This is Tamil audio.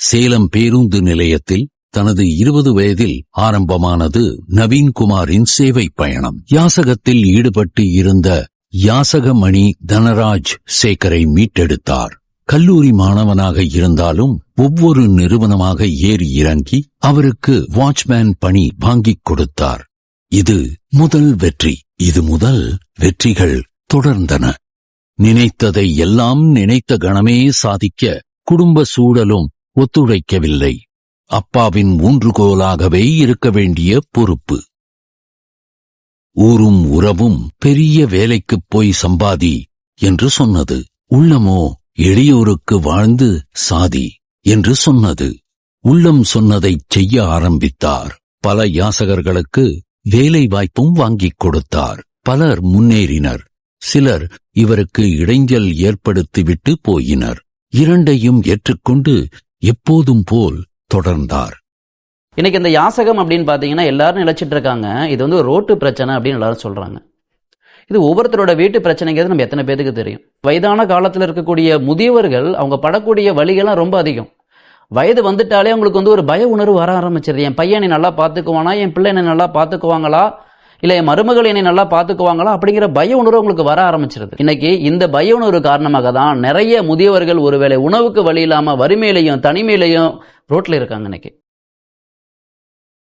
சேலம் பேருந்து நிலையத்தில் தனது 20 வயதில் ஆரம்பமானது நவீன்குமாரின் சேவை பயணம். யாசகத்தில் ஈடுபட்டு இருந்த யாசகமணி தனராஜ் சேகரை மீட்டெடுத்தார். கல்லூரி மாணவனாக இருந்தாலும் ஒவ்வொரு நிறுவனமாக ஏறி இறங்கி அவருக்கு வாட்ச்மேன் பணி வாங்கிக் கொடுத்தார். இது முதல் வெற்றி. இது முதல் வெற்றிகள் தொடர்ந்தன. நினைத்ததை எல்லாம் நினைத்த கணமே சாதிக்க குடும்ப சூழலும் ஒத்துழைக்கவில்லை. அப்பாவின் ஊன்றுகோலாகவே இருக்க வேண்டிய பொறுப்பு. ஊரும் உறவும் பெரிய வேலைக்குப் போய் சம்பாதி என்று சொன்னது. உள்ளமோ எளியோருக்கு வாழ்ந்து சாதி என்று சொன்னது. உள்ளம் சொன்னதைச் செய்ய ஆரம்பித்தார். பல யாசகர்களுக்கு வேலை வாய்ப்பும் வாங்கிக் கொடுத்தார். பலர் முன்னேறினர். சிலர் இவருக்கு இடைஞ்சல் ஏற்படுத்திவிட்டு போயினர். இரண்டையும் ஏற்றுக்கொண்டு எப்போதும் போல் தொடர்ந்தார். இன்னைக்கு இந்த யாசகம் அப்படின்னு பாத்தீங்கன்னா எல்லாரும் நினைச்சிட்டு இருக்காங்க, இது வந்து ஒரு ரோட்டு பிரச்சனை அப்படின்னு எல்லாரும் சொல்றாங்க. இது ஒவ்வொருத்தரோட வீட்டு பிரச்சனைங்கிறது நம்ம எத்தனை பேருக்கு தெரியும். வயதான காலத்தில் இருக்கக்கூடிய முதியவர்கள் அவங்க படக்கூடிய வலிகள்லாம் ரொம்ப அதிகம். வயது வந்துட்டாலே அவங்களுக்கு வந்து ஒரு பய உணர்வு வர ஆரம்பிச்சிருது. என் பையன் என்னை நல்லா பார்த்துக்குவானா, என் பிள்ளை என்னை நல்லா பார்த்துக்குவாங்களா, இல்லை என் மருமகள் என்னை நல்லா பார்த்துக்குவாங்களா அப்படிங்கிற பய உணர்வு உங்களுக்கு வர ஆரம்பிச்சிருது. இன்னைக்கு இந்த பய உணர்வு காரணமாக தான் நிறைய முதியவர்கள் ஒருவேளை உணவுக்கு வழி இல்லாம வறுமையிலையும் தனிமையிலையும் ரோட்ல இருக்காங்க. இன்னைக்கு